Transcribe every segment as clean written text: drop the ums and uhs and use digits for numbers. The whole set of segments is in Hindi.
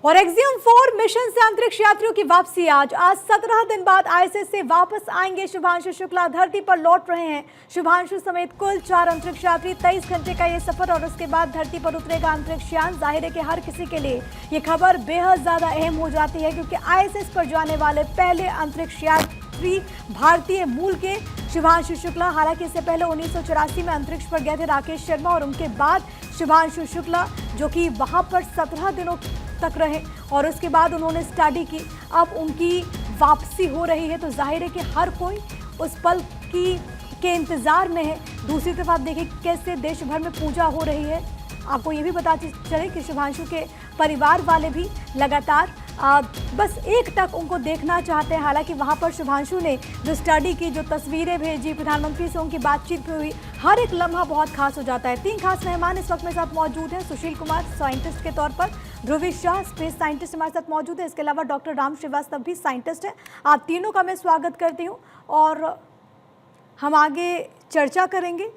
और एक्सियम 4 मिशन से अंतरिक्ष यात्रियों की वापसी आज 17 दिन बाद आईएसएस से वापस आएंगे शुभांशु शुक्ला धरती पर लौट रहे हैं। शुभांशु समेत कुल 4 अंतरिक्ष यात्री 23 घंटे का ये सफर और उसके बाद धरती पर उतरेगा अंतरिक्ष यान। जाहिर है कि हर किसी के लिए ये खबर बेहद ज्यादा अहम हो जाती है क्योंकि आईएसएस पर जाने वाले पहले अंतरिक्ष यात्री भारतीय मूल के शुभांशु शुक्ला। हालांकि इससे पहले 1984 में अंतरिक्ष पर गए थे राकेश शर्मा और उनके बाद शुभांशु शुक्ला जो कि वहां पर 17 दिनों तक रहे और उसके बाद उन्होंने स्टडी की। अब उनकी वापसी हो रही है तो जाहिर है कि हर कोई उस पल के इंतजार में है। दूसरी तरफ आप देखिए कैसे देश भर में पूजा हो रही है। आपको ये भी पता चले कि शुभांशु के परिवार वाले भी लगातार बस एक टक उनको देखना चाहते हैं। हालांकि वहां पर शुभांशु ने जो स्टडी की, जो तस्वीरें भेजी, प्रधानमंत्री से उनकी बातचीत हुई, हर एक लम्हा बहुत खास हो जाता है। 3 खास मेहमान इस वक्त मेरे साथ मौजूद हैं। सुशील कुमार साइंटिस्ट के तौर पर, ध्रुवी शाह स्पेस साइंटिस्ट हमारे साथ मौजूद है। इसके अलावा डॉक्टर राम श्रीवास्तव भी साइंटिस्ट हैं। आप तीनों का मैं स्वागत करती हूँ और हम आगे चर्चा करेंगे।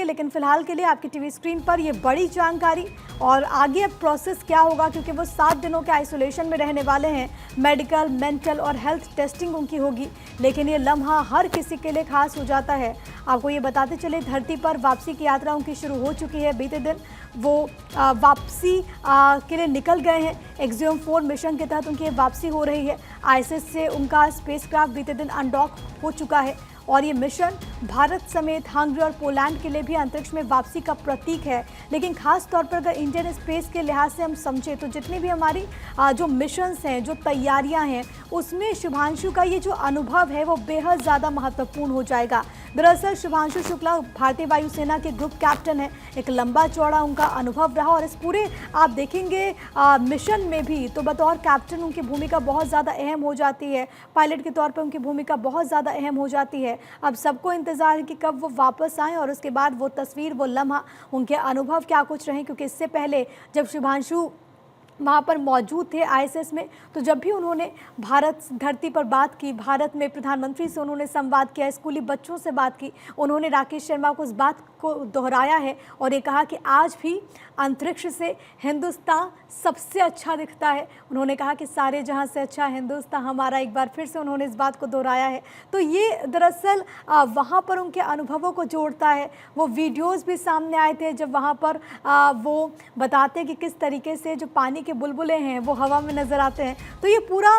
लेकिन फिलहाल के लिए आपकी टीवी स्क्रीन पर ये बड़ी जानकारी और आगे अब प्रोसेस क्या होगा क्योंकि वो 7 दिनों के आइसोलेशन में रहने वाले हैं। मेडिकल, मेंटल और हेल्थ टेस्टिंग उनकी होगी, लेकिन ये लम्हा हर किसी के लिए खास हो जाता है। आपको ये बताते चले धरती पर वापसी की यात्रा उनकी शुरू हो चुकी है। बीते दिन वो वापसी के लिए निकल गए हैं। एक्सियम 4 मिशन के तहत उनकी वापसी हो रही है। आईएसएस से उनका स्पेसक्राफ्ट बीते दिन अनडॉक हो चुका है और ये मिशन भारत समेत हंगरी और पोलैंड के लिए भी अंतरिक्ष में वापसी का प्रतीक है। लेकिन खास तौर पर अगर इंडियन स्पेस के लिहाज से हम समझें तो जितनी भी हमारी जो मिशंस हैं, जो तैयारियां हैं, उसमें शुभांशु का ये जो अनुभव है वो बेहद ज़्यादा महत्वपूर्ण हो जाएगा। दरअसल शुभांशु शुक्ला भारतीय वायुसेना के ग्रुप कैप्टन है। एक लंबा चौड़ा उनका अनुभव रहा और इस पूरे आप देखेंगे मिशन में भी तो बतौर कैप्टन उनकी भूमिका बहुत ज़्यादा अहम हो जाती है। पायलट के तौर पर उनकी भूमिका बहुत ज़्यादा अहम हो जाती है। अब सबको इंतज़ार है कि कब वो वापस आएँ और उसके बाद वो तस्वीर, वो लम्हा, उनके अनुभव क्या कुछ रहे क्योंकि इससे पहले जब शुभांशु वहाँ पर मौजूद थे आईएसएस में तो जब भी उन्होंने भारत धरती पर बात की, भारत में प्रधानमंत्री से उन्होंने संवाद किया, स्कूली बच्चों से बात की, उन्होंने राकेश शर्मा को उस बात को दोहराया है और ये कहा कि आज भी अंतरिक्ष से हिंदुस्तान सबसे अच्छा दिखता है। उन्होंने कहा कि सारे जहां से अच्छा हिंदुस्तान हमारा, एक बार फिर से उन्होंने इस बात को दोहराया है। तो ये दरअसल वहाँ पर उनके अनुभवों को जोड़ता है। वो वीडियोस भी सामने आए थे जब वहाँ पर वो बताते हैं कि किस तरीके से जो पानी के बुलबुले हैं वो हवा में नज़र आते हैं। तो ये पूरा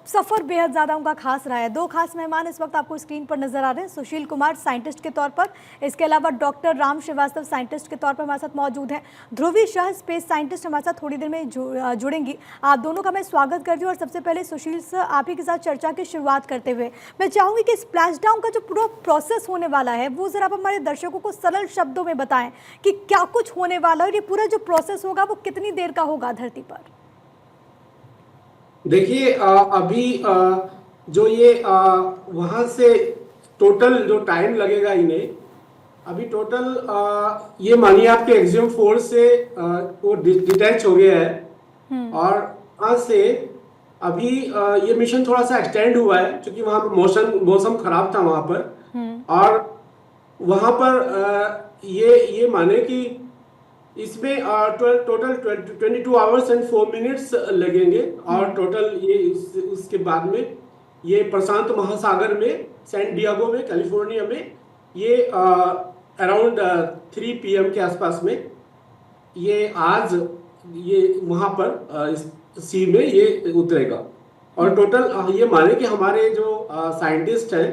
सफ़र बेहद ज़्यादा उनका खास रहा है। 2 खास मेहमान इस वक्त आपको स्क्रीन पर नज़र आ रहे हैं। सुशील कुमार साइंटिस्ट के तौर पर, इसके अलावा डॉक्टर राम श्रीवास्तव साइंटिस्ट के तौर पर हमारे साथ मौजूद हैं। ध्रुवी शाह स्पेस साइंटिस्ट हमारे साथ थोड़ी देर में जुड़ेंगी। आप दोनों का मैं स्वागत करती हूँ और सबसे पहले सुशील सर आप ही के साथ चर्चा की शुरुआत करते हुए मैं चाहूँगी कि स्प्लैश डाउन का जो पूरा प्रोसेस होने वाला है वो ज़रा आप हमारे दर्शकों को सरल शब्दों में बताएं कि क्या कुछ होने वाला है और ये पूरा जो प्रोसेस होगा वो कितनी देर का होगा धरती पर। देखिए अभी जो ये वहाँ से टोटल जो टाइम लगेगा इन्हें, अभी टोटल ये मानिए आपके एक्सियम 4 से वो डिटैच हो गया है और वहाँ से अभी ये मिशन थोड़ा सा एक्सटेंड हुआ है क्योंकि वहाँ पर मौसम खराब था वहाँ पर और वहाँ पर ये माने कि इसमें टोटल 22 आवर्स एंड 4 मिनट्स लगेंगे और टोटल ये उसके बाद में ये प्रशांत महासागर में सैन डिएगो में कैलिफोर्निया में ये अराउंड 3 PM के आसपास में ये आज ये वहाँ पर सी में ये उतरेगा और टोटल ये माने कि हमारे जो साइंटिस्ट हैं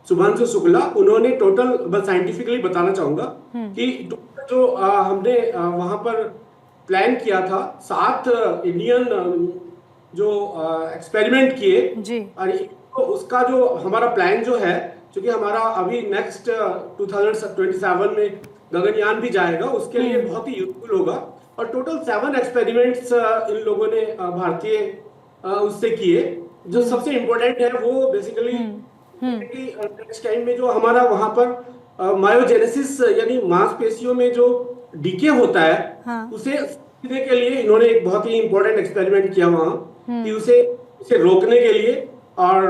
शुभांशु शुक्ला, उन्होंने टोटल बस साइंटिफिकली बताना चाहूँगा कि जो हमने वहाँ पर प्लान किया था 7 इंडियन जो एक्सपेरिमेंट किए और तो उसका जो हमारा प्लान जो है, क्योंकि हमारा अभी नेक्स्ट 2027 में गगनयान भी जाएगा, उसके लिए बहुत ही यूजफुल होगा और टोटल 7 एक्सपेरिमेंट्स इन लोगों ने भारतीय उससे किए। जो सबसे इम्पोर्टेंट है वो बेसिकली नेक्स्ट टाइम में जो हमारा वहाँ पर मायोजेनेसिस यानी मांसपेशियों में जो डीके होता है उसे समझने के लिए इन्होंने एक बहुत ही इम्पोर्टेंट एक्सपेरिमेंट किया वहाँ कि उसे रोकने के लिए और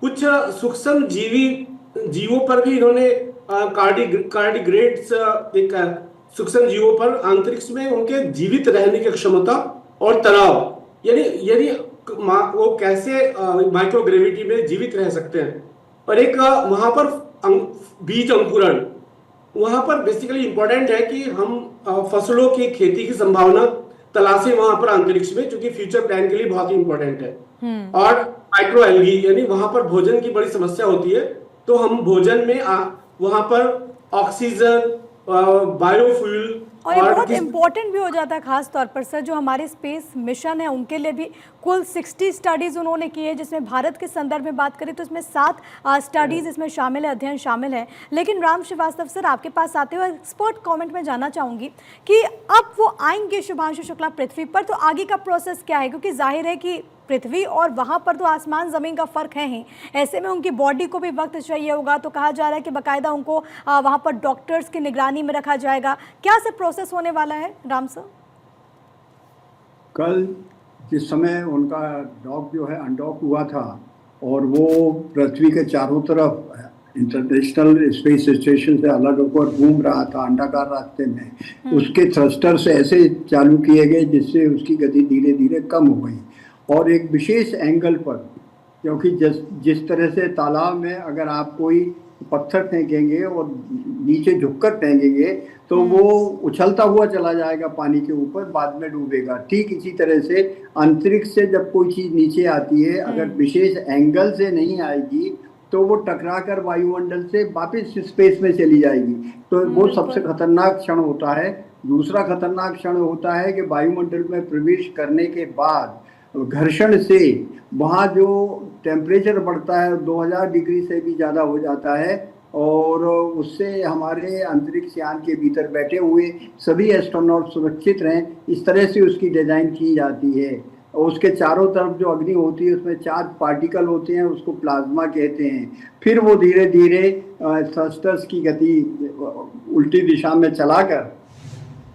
कुछ सूक्ष्म जीवों पर भी इन्होंने कार्डिग्रेड्स एक सूक्ष्म जीवों पर अंतरिक्ष में उनके जीवित रहने की क्षमता और तनाव, यानी यदि वो कैसे माइक्रोग्रेविटी में जीवित रह सकते हैं। और एक वहां पर बीज अंकुरण वहां पर बेसिकली इंपॉर्टेंट है कि हम फसलों की खेती की संभावना तलाशें वहां पर अंतरिक्ष में, क्योंकि फ्यूचर प्लान के लिए बहुत ही इंपॉर्टेंट है। और माइक्रो एल्गी, यानी वहां पर भोजन की बड़ी समस्या होती है, तो हम भोजन में वहां पर ऑक्सीजन, बायोफ्यूल और ये और बहुत इम्पोर्टेंट भी हो जाता है, खास तौर पर सर जो हमारे स्पेस मिशन है उनके लिए भी। कुल 60 स्टडीज़ उन्होंने की है, जिसमें भारत के संदर्भ में बात करें तो इसमें 7 स्टडीज़ इसमें शामिल है, अध्ययन शामिल है। लेकिन राम श्रीवास्तव सर, आपके पास आते हुए एक्सपर्ट कमेंट में जानना चाहूँगी कि अब वो आएंगे शुभांशु शुक्ला पृथ्वी पर, तो आगे का प्रोसेस क्या है? क्योंकि जाहिर है कि पृथ्वी और वहाँ पर तो आसमान ज़मीन का फ़र्क है ही, ऐसे में उनकी बॉडी को भी वक्त चाहिए होगा। तो कहा जा रहा है कि बाकायदा उनको वहाँ पर डॉक्टर्स की निगरानी में रखा जाएगा। क्या से प्रोसेस होने वाला है राम सर? कल जिस समय उनका डॉग जो है अनडॉक हुआ था और वो पृथ्वी के चारों तरफ इंटरनेशनल स्पेस स्टेशन से अलग होकर घूम रहा था अंडाकार रास्ते में, उसके थ्रस्टर्स ऐसे चालू किए गए जिससे उसकी गति धीरे धीरे कम हो गई। और एक विशेष एंगल पर, क्योंकि जिस तरह से तालाब में अगर आप कोई पत्थर फेंकेंगे और नीचे झुककर फेंकेंगे तो वो उछलता हुआ चला जाएगा पानी के ऊपर, बाद में डूबेगा। ठीक इसी तरह से अंतरिक्ष से जब कोई चीज़ नीचे आती है, अगर विशेष एंगल से नहीं आएगी तो वो टकराकर वायुमंडल से वापस स्पेस में चली जाएगी। तो वो सबसे खतरनाक क्षण होता है। दूसरा खतरनाक क्षण होता है कि वायुमंडल में प्रवेश करने के बाद घर्षण से वहाँ जो टेम्परेचर बढ़ता है 2000 डिग्री से भी ज़्यादा हो जाता है, और उससे हमारे अंतरिक्ष यान के भीतर बैठे हुए सभी एस्ट्रोनॉट सुरक्षित रहें, इस तरह से उसकी डिज़ाइन की जाती है। और उसके चारों तरफ जो अग्नि होती है उसमें चार्ज पार्टिकल होते हैं, उसको प्लाज्मा कहते हैं। फिर वो धीरे धीरे थ्रस्टर्स की गति उल्टी दिशा में चलाकर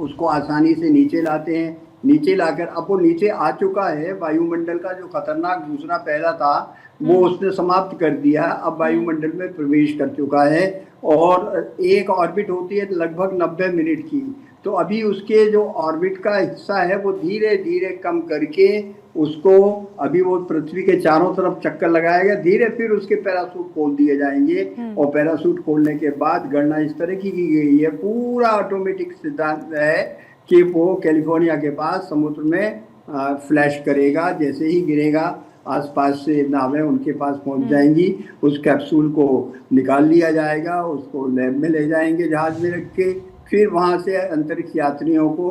उसको आसानी से नीचे लाते हैं। नीचे लाकर अब वो नीचे आ चुका है, वायुमंडल का जो खतरनाक दूसरा पहला था वो उसने समाप्त कर दिया, अब वायुमंडल में प्रवेश कर चुका है। और एक ऑर्बिट होती है लगभग 90 मिनट की, तो अभी उसके जो ऑर्बिट का हिस्सा है वो धीरे धीरे कम करके उसको अभी वो पृथ्वी के चारों तरफ चक्कर लगाएगा, धीरे फिर उसके पैरासूट खोल दिए जाएंगे। और पैरासूट खोलने के बाद गणना इस तरह की गई है, पूरा ऑटोमेटिक सिद्धांत है कि वो कैलिफोर्निया के पास समुद्र में फ्लैश करेगा। जैसे ही गिरेगा आसपास से नावें उनके पास पहुंच जाएंगी, उस कैप्सूल को निकाल लिया जाएगा, उसको लैब में ले जाएंगे जहाज में रख के। फिर वहां से अंतरिक्ष यात्रियों को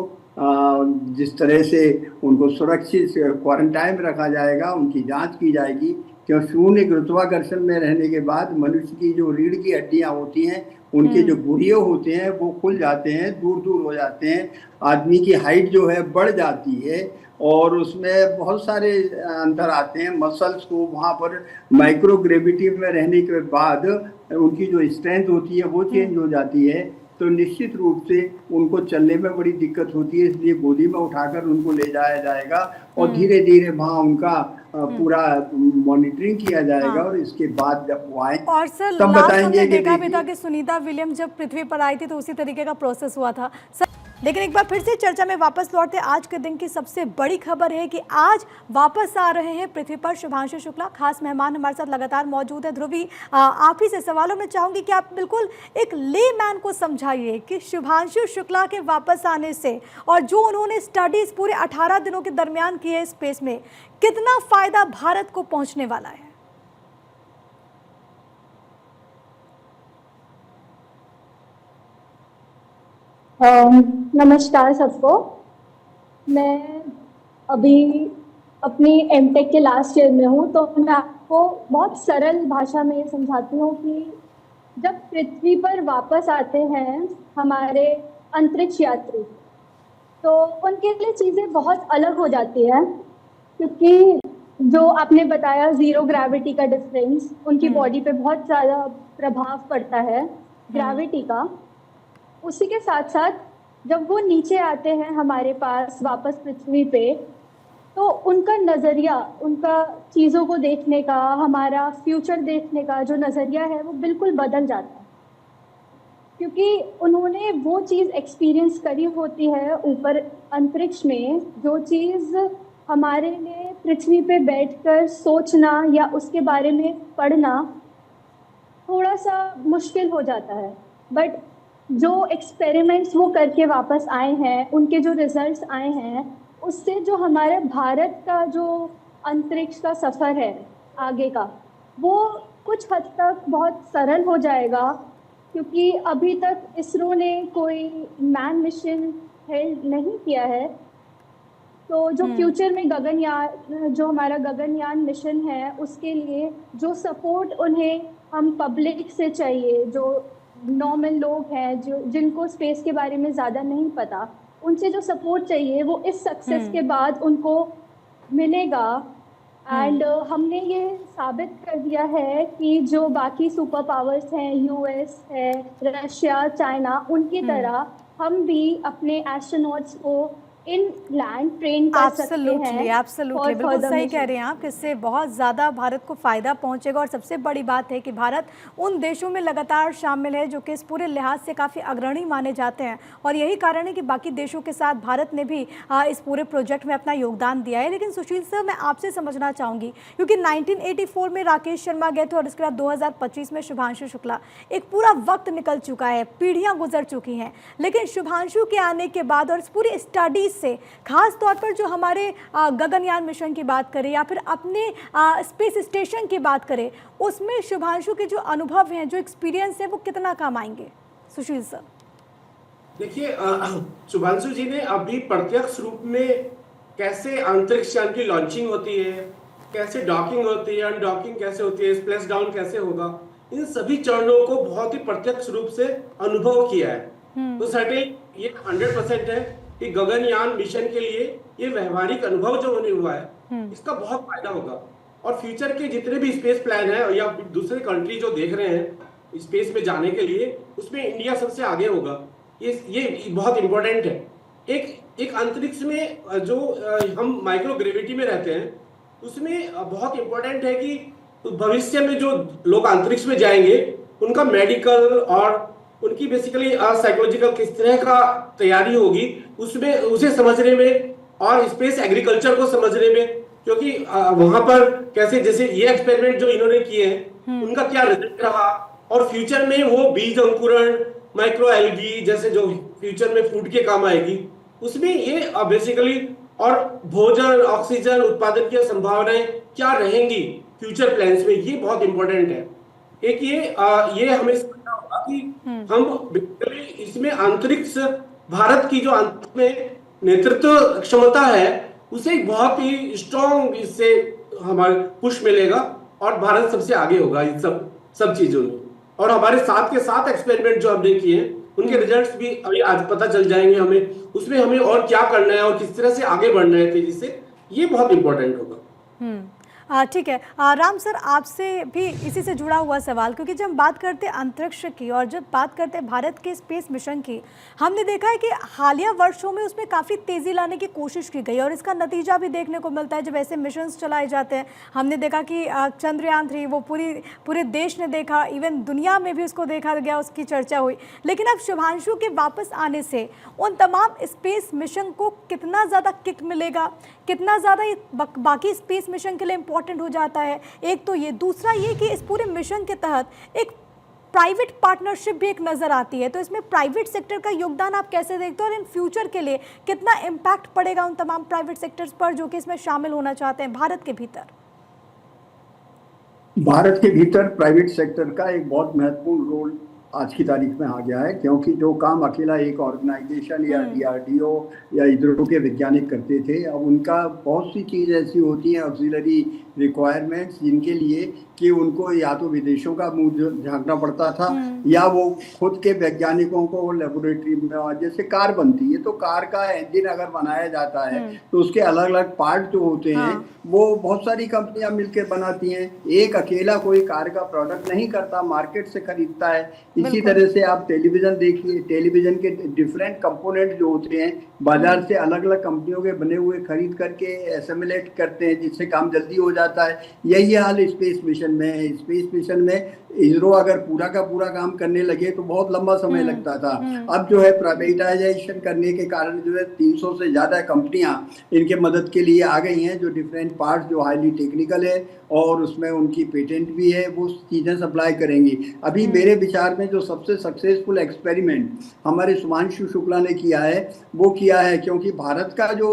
जिस तरह से उनको सुरक्षित क्वारंटाइन में रखा जाएगा, उनकी जांच की जाएगी। क्यों शून्य गुरुत्वाकर्षण में रहने के बाद मनुष्य की जो रीढ़ की हड्डियां होती हैं, उनके जो गुर्जे होते हैं वो खुल जाते हैं, दूर दूर हो जाते हैं। आदमी की हाइट जो है बढ़ जाती है और उसमें बहुत सारे अंतर आते हैं। मसल्स को वहाँ पर माइक्रोग्रेविटी में रहने के बाद उनकी जो स्ट्रेंथ होती है वो चेंज हो जाती है, तो निश्चित रूप से उनको चलने में बड़ी दिक्कत होती है। इसलिए गोदी में उठाकर उनको ले जाया जाएगा और धीरे धीरे वहाँ उनका पूरा मॉनिटरिंग किया जाएगा। और इसके बाद जब वो आए और सर तब बताएंगे कि देखा भी था कि सुनीता विलियम्स जब पृथ्वी पर आई थी तो उसी तरीके का प्रोसेस हुआ था सर। लेकिन एक बार फिर से चर्चा में वापस लौटते, आज के दिन की सबसे बड़ी खबर है कि आज वापस आ रहे हैं पृथ्वी पर शुभांशु शुक्ला। खास मेहमान हमारे साथ लगातार मौजूद है। ध्रुवी, आप ही से सवालों में चाहूंगी कि आप बिल्कुल एक लेमैन को समझाइए कि शुभांशु शुक्ला के वापस आने से और जो उन्होंने स्टडीज पूरे 18 दिनों के दरमियान की है स्पेस में, कितना फायदा भारत को पहुंचने वाला है। नमस्कार सबको। मैं अभी अपनी एमटेक के लास्ट ईयर में हूँ, तो मैं आपको बहुत सरल भाषा में ये समझाती हूँ कि जब पृथ्वी पर वापस आते हैं हमारे अंतरिक्ष यात्री, तो उनके लिए चीज़ें बहुत अलग हो जाती है। क्योंकि जो आपने बताया ज़ीरो ग्रेविटी का डिफरेंस, उनकी बॉडी पे बहुत ज़्यादा प्रभाव पड़ता है ग्रेविटी का। उसी के साथ साथ जब वो नीचे आते हैं हमारे पास वापस पृथ्वी पे, तो उनका नज़रिया, उनका चीज़ों को देखने का, हमारा फ्यूचर देखने का जो नज़रिया है वो बिल्कुल बदल जाता है। क्योंकि उन्होंने वो चीज़ एक्सपीरियंस करी होती है ऊपर अंतरिक्ष में, जो चीज़ हमारे लिए पृथ्वी पे बैठकर सोचना या उसके बारे में पढ़ना थोड़ा सा मुश्किल हो जाता है। बट जो एक्सपेरिमेंट्स वो करके वापस आए हैं, उनके जो रिजल्ट्स आए हैं, उससे जो हमारे भारत का जो अंतरिक्ष का सफ़र है आगे का, वो कुछ हद तक बहुत सरल हो जाएगा। क्योंकि अभी तक इसरो ने कोई मैन मिशन हेल्ड नहीं किया है, तो जो फ्यूचर में गगनयान, जो हमारा गगनयान मिशन है, उसके लिए जो सपोर्ट उन्हें हम पब्लिक से चाहिए, जो नॉर्मल लोग हैं, जो जिनको स्पेस के बारे में ज़्यादा नहीं पता, उनसे जो सपोर्ट चाहिए वो इस सक्सेस के बाद उनको मिलेगा। एंड हमने ये साबित कर दिया है कि जो बाकी सुपर पावर्स हैं, यूएस है, रशिया, चाइना, उनकी तरह हम भी अपने एस्ट्रोनॉट्स को इन लैंड ट्रेन कर सकते हैं। एब्सोल्युटली बिल्कुल सही कह रहे हैं आप। इससे बहुत ज़्यादा भारत को फ़ायदा पहुंचेगा और सबसे बड़ी बात है कि भारत उन देशों में लगातार शामिल है जो कि इस पूरे लिहाज से काफ़ी अग्रणी माने जाते हैं, और यही कारण है कि बाकी देशों के साथ भारत ने भी इस पूरे प्रोजेक्ट में अपना योगदान दिया है। लेकिन सुशील सर, मैं आपसे समझना चाहूँगी, क्योंकि 1984 में राकेश शर्मा गए थे और उसके बाद 2025 में शुभांशु शुक्ला, एक पूरा वक्त निकल चुका है, पीढ़ियाँ गुजर चुकी हैं, लेकिन शुभांशु के आने के बाद और इस पूरी स्टडीज से, खास तौर पर जो हमारे गगनयान मिशन की बात करें या फिर अपने स्पेस स्टेशन की बात करें, उसमें शुभांशु के जो अनुभव हैं, जो एक्सपीरियंस है, वो कितना काम आएंगे? सुशील सर। देखिए, शुभांशु जी ने अभी प्रत्यक्ष रूप में कैसे अंतरिक्ष यान की लॉन्चिंग होती है, कैसे डॉकिंग होती है, अनडॉकिंग कैसे होती है, स्प्लैश डाउन कैसे होगा, इन सभी चरणों को बहुत ही प्रत्यक्ष रूप से अनुभव किया है। तो सर्टेन ये 100% है कि गगनयान मिशन के लिए ये व्यवहारिक अनुभव जो उन्हें हुआ है, इसका बहुत फायदा होगा। और फ्यूचर के जितने भी स्पेस प्लान है या दूसरे कंट्री जो देख रहे हैं स्पेस में जाने के लिए, उसमें इंडिया सबसे आगे होगा। ये बहुत इंपॉर्टेंट है। एक अंतरिक्ष में जो हम माइक्रो ग्रेविटी में रहते हैं, उसमें बहुत इंपॉर्टेंट है कि भविष्य में जो लोग अंतरिक्ष में जाएंगे, उनका मेडिकल और उनकी बेसिकली साइकोलॉजिकल किस तरह का तैयारी होगी, उसमें उसे समझने में और स्पेस एग्रीकल्चर को समझने में, क्योंकि वहां पर कैसे, जैसे ये एक्सपेरिमेंट जो इन्होंने किए हैं, उनका क्या रिजल्ट रहा, और फ्यूचर में वो बीज अंकुरण, माइक्रो एल्गी जैसे जो फ्यूचर में फूड के काम आएगी, उसमें ये बेसिकली, और भोजन, ऑक्सीजन उत्पादन की संभावनाएं क्या रहेंगी फ्यूचर प्लान्स में, ये बहुत इंपॉर्टेंट है। एक ये हमें समझना होगा कि हम इसमें अंतरिक्ष, भारत की जो अंतरिक्ष में नेतृत्व क्षमता है, उसे एक बहुत ही स्ट्रॉन्ग इससे हमारे पुश मिलेगा और भारत सबसे आगे होगा इन सब चीजों में। और हमारे साथ के साथ एक्सपेरिमेंट जो हमने किए हैं, उनके रिजल्ट्स भी अभी आज पता चल जाएंगे हमें, उसमें हमें और क्या करना है और किस तरह से आगे बढ़ना है तेजी से, ये बहुत इंपॉर्टेंट होगा। ठीक है राम सर, आपसे भी इसी से जुड़ा हुआ सवाल, क्योंकि जब हम बात करते हैं अंतरिक्ष की और जब बात करते हैं भारत के स्पेस मिशन की, हमने देखा है कि हालिया वर्षों में उसमें काफ़ी तेज़ी लाने की कोशिश की गई और इसका नतीजा भी देखने को मिलता है। जब ऐसे मिशंस चलाए जाते हैं, हमने देखा कि चंद्रयान 3 वो पूरे देश ने देखा, इवन दुनिया में भी उसको देखा गया, उसकी चर्चा हुई। लेकिन अब शुभांशु के वापस आने से उन तमाम स्पेस मिशन को कितना ज़्यादा किक मिलेगा, कितना ज़्यादा ये बाकी स्पेस मिशन के लिए इम्पोर्टेंट हो जाता है, एक तो ये, दूसरा ये कि इस पूरे मिशन के तहत एक प्राइवेट पार्टनरशिप भी एक नज़र आती है, तो इसमें प्राइवेट सेक्टर का योगदान आप कैसे देखते हो और इन फ्यूचर के लिए कितना इम्पैक्ट पड़ेगा उन तमाम प्राइवेट सेक्टर्स पर जो कि इसमें शामिल होना चाहते हैं भारत के भीतर? भारत के भीतर प्राइवेट सेक्टर का एक बहुत महत्वपूर्ण रोल आज की तारीख में आ गया है, क्योंकि जो काम अकेला एक ऑर्गेनाइजेशन या DRDO या इसरो के वैज्ञानिक करते थे, अब उनका बहुत सी चीज़ ऐसी होती हैं, ऑक्सिलरी रिक्वायरमेंट्स, जिनके लिए कि उनको या तो विदेशों का मुंह झांकना पड़ता था या वो खुद के वैज्ञानिकों को लेबोरेटरी में, जैसे कार बनती है तो कार का इंजन अगर बनाया जाता है तो उसके अलग अलग पार्ट जो होते हैं वो बहुत सारी कंपनियां मिलकर बनाती हैं। एक अकेला कोई कार का प्रोडक्ट नहीं करता, मार्केट से खरीदता है। इसी बिल्कुल। तरह से आप टेलीविजन देखिए, टेलीविजन के डिफरेंट कंपोनेंट जो होते हैं बाजार से अलग अलग कंपनियों के बने हुए खरीद करके एसेम्बलेट करते हैं, जिससे काम जल्दी हो जाता है। यही हाल स्पेस मिशन में है। स्पेस मिशन में इसरो अगर पूरा का पूरा काम करने लगे तो बहुत लंबा समय लगता था। अब जो है प्राइवेटाइजेशन करने के कारण जो है 300 से ज़्यादा कंपनियां इनके मदद के लिए आ गई हैं, जो डिफरेंट पार्ट्स जो हाईली टेक्निकल है और उसमें उनकी पेटेंट भी है, वो चीज़ें सप्लाई करेंगी। अभी मेरे विचार में जो सबसे सक्सेसफुल एक्सपेरिमेंट हमारे सुमांशु शुक्ला ने किया है वो किया है, क्योंकि भारत का जो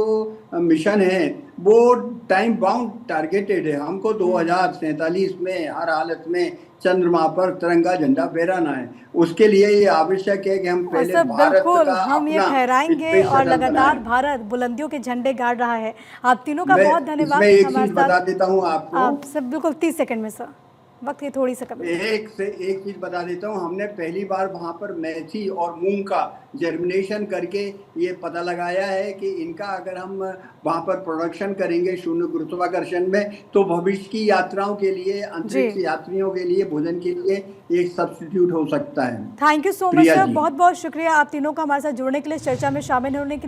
मिशन है वो टाइम बाउंड टारगेटेड है। हमको 2047 में हर हालत में चंद्रमा पर तिरंगा झंडा फहराना है। उसके लिए ये आवश्यक है कि हम और पहले सर भारत बिल्कुल का हम ये अपना फहराएंगे स्पेस और शटल लगातार बनाएं। भारत बुलंदियों के झंडे गाड़ रहा है। आप तीनों का मैं बहुत धन्यवाद इसमें एक हमारे चीज बता साथ। देता हूँ आपको। आप सब बिल्कुल 30 सेकंड में सर, वक्त की थोड़ी सी कमी है। एक चीज बता देता हूँ, हमने पहली बार वहां पर मेथी और मूंग का जर्मिनेशन करके ये पता लगाया है कि इनका अगर हम वहां पर प्रोडक्शन करेंगे शून्य गुरुत्वाकर्षण में तो भविष्य की यात्राओं के लिए, अंतरिक्ष यात्रियों के लिए, भोजन के लिए एक सब्स्टिट्यूट हो सकता है। Thank you so much Priya sir, ji. बहुत बहुत शुक्रिया आप तीनों का हमारे साथ जुड़ने के लिए, चर्चा में शामिल होने के लिए।